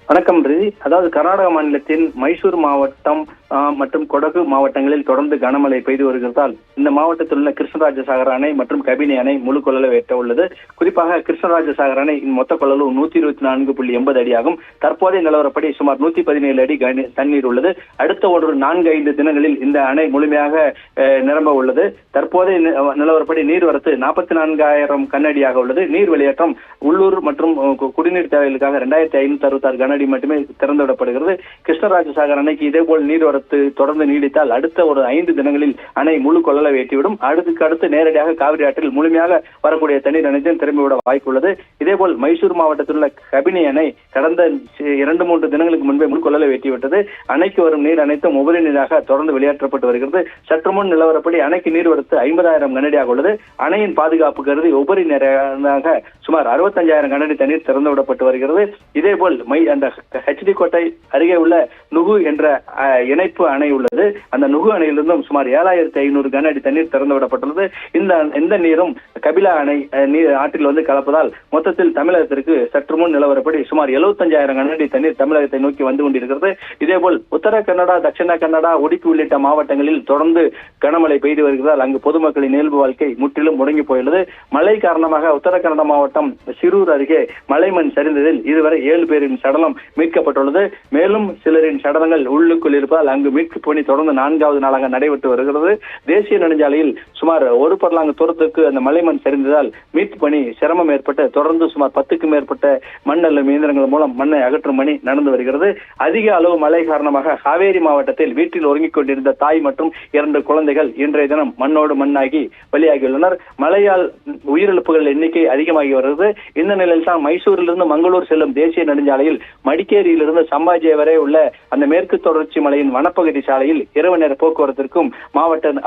வணக்கம் ரிதி. அதாவது கர்நாடக மாநிலத்தின் மைசூர் மாவட்டம் மற்றும் கொடகு மாவட்டங்களில் தொடர்ந்து கனமழை பெய்து வருகிறதால் இந்த மாவட்டத்தில் உள்ள கிருஷ்ணராஜசாகர் அணை மற்றும் கபினி அணை முழு கொள்ளளவை எட்ட உள்ளது. குறிப்பாக கிருஷ்ணராஜசாகர் அணை மொத்த கொள்ளளவு 124.80 அடியாகும். தற்போதைய நிலவரப்படி சுமார் 117 அடி தண்ணீர் உள்ளது. அடுத்த ஒரு 4-5 தினங்களில் இந்த அணை முழுமையாக நிரம்ப உள்ளது. தற்போதைய நிலவரப்படி நீர்வரத்து 44,000 கனஅடியாக உள்ளது. நீர் வெளியேற்றம் உள்ளூர் மற்றும் குடிநீர் தேவைகளுக்காக 2,566 கனஅடி மட்டுமே திறந்துவிடப்படுகிறது. கிருஷ்ணராஜசாகர் அணைக்கு இதேபோல் நீர்வரத்து தொடர்ந்து நீடித்தால் அடுத்த ஒரு 5 தினங்களில் அணை முழு கொள்ளளவை எட்டிவிடும். அடுத்து நேரடியாக காவிரி ஆற்றில் முழுமையாக வரக்கூடிய தண்ணீர் அனைத்தும் திரும்பிவிட வாய்ப்புள்ளது. இதேபோல் மைசூர் மாவட்டத்தில் உள்ள கபினி அணை கடந்த 2-3 தினங்களுக்கு முன்பே முழு கொள்ளளவை எட்டிவிட்டது. அணைக்கு வரும் நீர் அனைத்தும் உபரி நீராக தொடர்ந்து வெளியேற்றப்பட்டு வருகிறது. சற்று முன் நிலவரப்படி அணைக்கு நீர்வரத்து 50,000 கனஅடியாக உள்ளது. அணையின் பாதுகாப்பு கருதி உபரி நீராக சுமார் 65,000 கனஅடி தண்ணீர் திறந்துவிடப்பட்டு வருகிறது. இதேபோல் அந்த ஹெச்டி கோட்டை அருகே உள்ள நுகு என்ற இணைப்பு அணை உள்ளது. அந்த நுகு அணையிலிருந்தும் சுமார் 7,500 கனஅடி தண்ணீர் திறந்துவிடப்பட்டுள்ளது. இந்த நீரும் கபிலா அணை ஆற்றில் வந்து கலப்பதால் மொத்தத்தில் தமிழகத்திற்கு சற்று முன் நிலவரப்படி சுமார் 75,000 கனஅடி தண்ணீர் தமிழகத்தை நோக்கி வந்து கொண்டிருக்கிறது. இதேபோல் உத்தர கன்னடா, தட்சிண கன்னடா, உடுப்பி உள்ளிட்ட மாவட்டங்களில் தொடர்ந்து கனமழை பெய்து வருகிறதால் அங்கு பொதுமக்களின் இயல்பு வாழ்க்கை முற்றிலும் முடங்கி போயுள்ளது. மழை காரணமாக உத்தர கன்னட மாவட்டம் சிரூர் அருகே மலைமண் சரிந்ததில் இதுவரை 7 பேரின் சடலம் மீட்கப்பட்டுள்ளது. மேலும் சிலரின் சடலங்கள் உள்ளுக்குள் இருப்பதால் அங்கு மீட்பு பணி தொடர்ந்து 4வது நாளாக நடைபெற்று வருகிறது. தேசிய நெடுஞ்சாலையில் சுமார் 1 பர்லாங்கு தூரத்துக்கு அந்த மலைமண் சரிந்ததால் மீட்பு பணி சிரமம் ஏற்பட்டு தொடர்ந்து சுமார் 10க்கும் மேற்பட்ட மண் அள்ளும் இயந்திரங்கள் மூலம் மண்ணை அகற்றும் பணி நடந்து வருகிறது. அதிக அளவு மழை காரணமாக காவேரி மாவட்டத்தில் வீட்டில் உறங்கிக் கொண்டிருந்த தாய் மற்றும் 2 குழந்தைகள் இன்றைய தினம் மண்ணோடு மண்ணாகி பலியாகியுள்ளனர். மழையால் உயிரிழப்புகள் எண்ணிக்கை அதிகமாகி வருகிறது. இந்த நிலையில் தான் மைசூரிலிருந்து மங்களூர் செல்லும் தேசிய நெடுஞ்சாலையில் மடிக்கேரியிலிருந்து சம்பாஜி வரை உள்ள அந்த மேற்கு தொடர்ச்சி மலையின் வனப்பகுதி சாலையில் இரவு நேர போக்குவரத்திற்கும்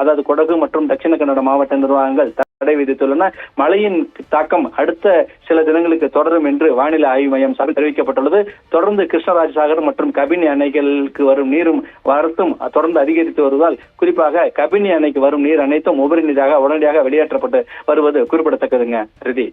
அதாவது கொடகு மற்றும் தட்சிண கன்னட மாவட்ட நிர்வாகங்கள் தடை விதித்துள்ளன. மழையின் தாக்கம் அடுத்த சில தினங்களுக்கு தொடரும் என்று வானிலை ஆய்வு மையம் சார்பில் தெரிவிக்கப்பட்டுள்ளது. தொடர்ந்து கிருஷ்ணராஜசாகர் மற்றும் கபினி அணைகளுக்கு வரும் நீரும் வரத்தும் தொடர்ந்து அதிகரித்து வருவதால் குறிப்பாக கபினி அணைக்கு வரும் நீர் அனைத்தும் உபரி நீராக உடனடியாக வெளியேற்றப்பட்டு வருவது குறிப்பிடத்தக்கதுங்க ரிதி.